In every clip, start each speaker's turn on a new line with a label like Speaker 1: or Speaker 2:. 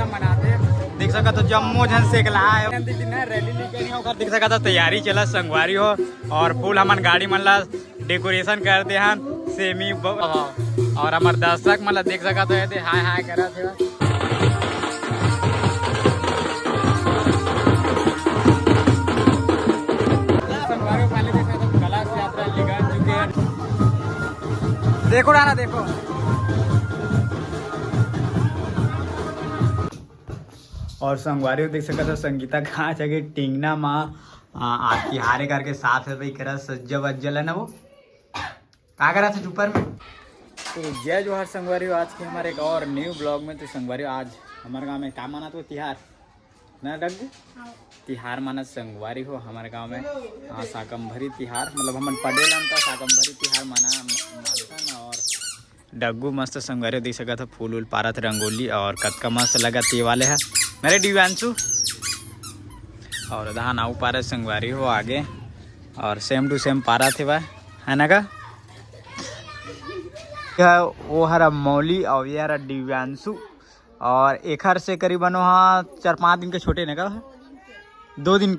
Speaker 1: एकदम मनाते देख सका तो जम्मो झन से रैली निकल देख सका तो तैयारी चला संगवारी हो और फूल हमन गाड़ी मन ला डेकोरेशन करते हैं सेमी और हमार दर्शक मन ला देख सका तो हाय हाय करत है। देखो राना देखो और संगवारी देख सका था संगीता कहाँ जगह टिंगना माँ आती हारे करके साथ है भाई करा सज्जा वज्जल है ना वो क्या करा था ऊपर में। तो जय जोहर संगवारी आज के हमारे एक और न्यू ब्लॉग में। तो संगवारी आज हमारे गांव में क्या माना तो तिहार ना डग्गू तिहार माना संगवारी हो हमारे गांव में। हाँ शाकंभरी तिहार मतलब हम पढ़े था शाकंभरी तिहार माना मानता और डग्गू मस्त संगवारी देख सका था फूल उल पारत रंगोली और कतका मस्त लगा ते वाले है मेरे दिव्यांशु और धान आऊ पारा संगवारी हो आगे और सेम टू सेम पारा थे वह है ना का वो हरा मौली और ये हरा दिव्यांशु और एक हर से करीबन वहाँ 4-5 दिन के छोटे ने का 2 दिन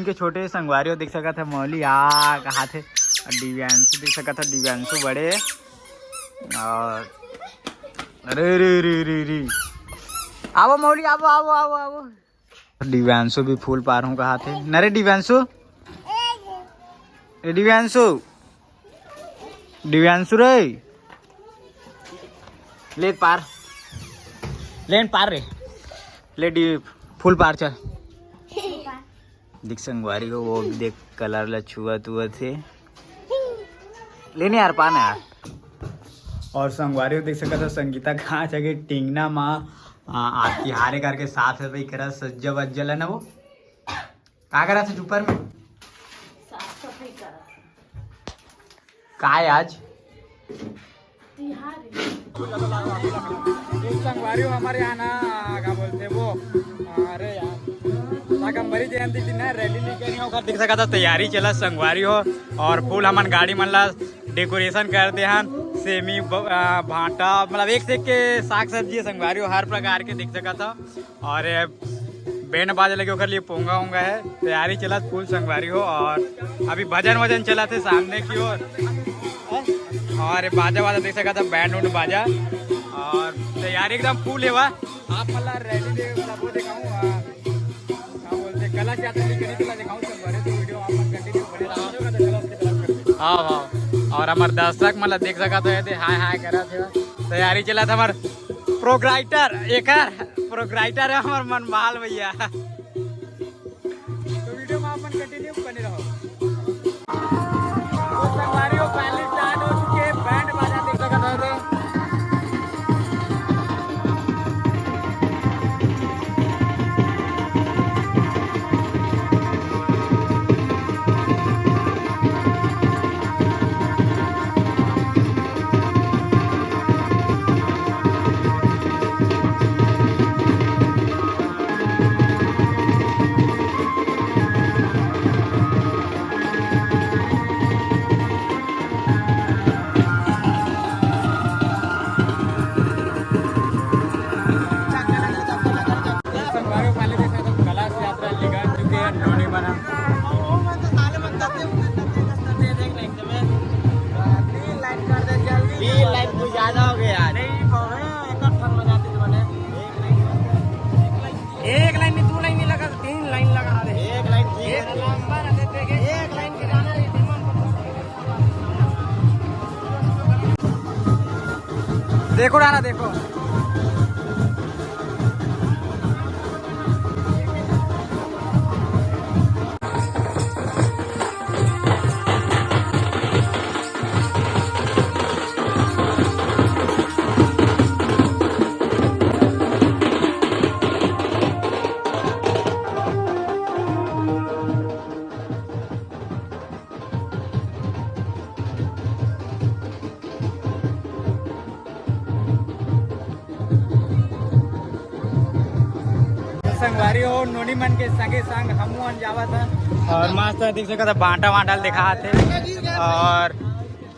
Speaker 1: के छोटे संगवारी हो देख सका था मौली कहा थे और दिव्यांशु देख सका था दिव्यांशु बड़े और अरे रे रे रे रे आवो मौली आवो आवो आवो आवो दिव्यांशु भी फूल पार हूँ कहा थे नरे दिव्यांशु दिव्यांशु रे ले पार लेन पार रे ले फूल पार चल दिख संगवारी को वो देख कलर ला छुआ थे लेने यार पाना यार। और संगवारी देख सका था संगीता कहाँ जगह टिंगना माँ आती हारे करके साथ है भाई करा सज्जा वज्जल है ना वो क्या करा था ऊपर में का आज संगवारी हमारे यहाँ ना क्या बोलते वो अरे यार शाकंभरी जयंती दिन ना रैली निकल देख सका था तैयारी चला संगवारी हो और फूल हमन गाड़ी मन ला डेकोरेशन करते हैं सेमी भांटा मतलब एक से एक के साग सब्जी संगवारी हो हर प्रकार के देख सका था और बैंड बाजा लगे ओकर लिए पोंगा उंगा है तैयारी चला फूल संगवारी हो और अभी भजन वजन चला थे सामने की ओर और बाजा वाजा देख सका था बैंड उंड बाजा और तैयारी एकदम फूल है वह आप मतलब रेडी दे वो दिखाऊँ क्या बोलते कला चाहते दिखाऊँ संगवारी तो वीडियो आप कंटिन्यू बने हाँ और हमारे दर्शक मतलब देख सका तो हाय हाय करा थे तैयारी चला था हमार प्रोग्राइटर है हमार मनमाल भैया तो वीडियो में अपन कंटिन्यू बने रहो। तो संगवारी हो पहले स्टार्ट हो चुके बैंड बाजा देख सका था एक लाइन में 2 लाइन नहीं लगा 3 लाइन लगा दे एक लाइन एक लंबा ना देते एक लाइन के जाना देखो राना देखो संगवारी हो नोनी मन के संगे संग हम जावा था और मस्त देख सका था बांटा वांटा दिखा थे और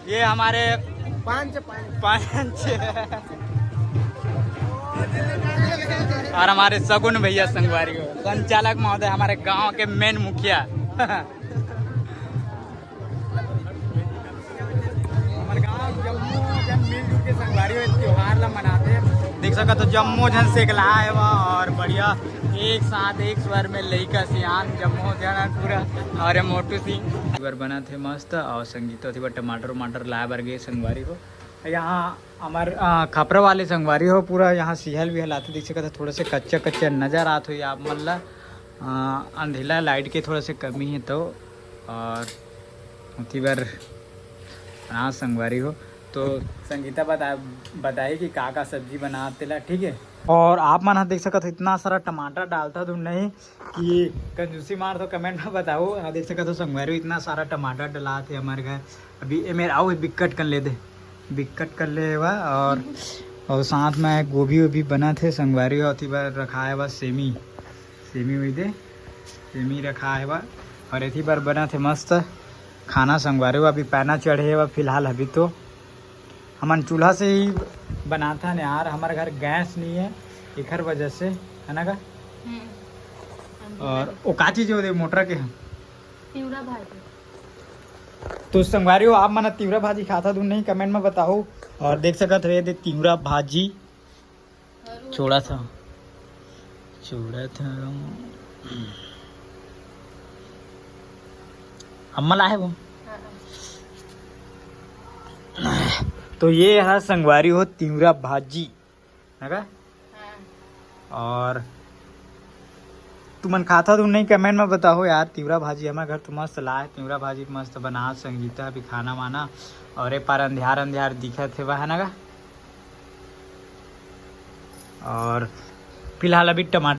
Speaker 1: ये हमारे पांच और हमारे सगुन भैया संगवारी हो, संचालक महोदय, हमारे गांव के मेन मुखिया। हमारे गांव जम्मू जन मिलजुल के संगवारी हो त्योहार ला मनाते हैं। देख सका तो जम्मू जन से गला है वह, और बढ़िया एक साथ एक स्वर में लइका सियान जम्मू जन पूरा। और ये मोटू सिंह बना थे मस्त, और संगीत थी टमाटर वमाटर लाए बर गए संगवारी हो। यहाँ हमारे खपरा वाले संगवारी हो पूरा यहाँ सिहल भी हलाते दिख सका था, थोड़ा से कच्चा कच्चा नज़र आत हुई आप मन ला। अंधेला लाइट के थोड़ा से कमी है तो, और उसी बार हाँ संगवारी हो तो संगीता बताए कि का सब्जी बनाते ला, ठीक है। और आप मन देख सकते हो इतना सारा टमाटर डालता तुम नहीं कि कंजूसी मार, तो कमेंट में बताओ। देख सकते हो संगवारी इतना सारा टमाटर डला थे हमारे घर। अभी ये मेरा आओ बिक्कट कर ले दे, बिक्कट कर ले हुआ। और साथ में गोभी वोभी बना थे संगवारी होती बार रखा है बस सेमी हुई दे, सेमी रखा है बा। और इसी बार बना थे मस्त खाना संगवारी हुआ। अभी पैना चढ़े हुआ फिलहाल, अभी तो हमन चूल्हा से ही बनाता है यार, हमारे घर गैस नहीं है एक वजह से, है ना का। और वो का चीज हो मोटर के हम
Speaker 2: तिवरा भाजी,
Speaker 1: तो संगवारी हो आप मना तिवरा भाजी खाता तुम नहीं, कमेंट में बताओ। और देख सकत रहे दे तिवरा भाजी छोड़ा था अम्मा लाए वो। तो ये है संगवारी हो तिवरा भाजी है का। और तुमन खाता तुम नहीं, कमेंट में बताओ यार। तिवरा भाजी हमारे घर तो मस्त लाए, तिवरा भाजी मस्त बना संगीता भी खाना वाना। और ये पार अंधियार दिखा थे वह, है ना का। और फिलहाल अभी टमाटर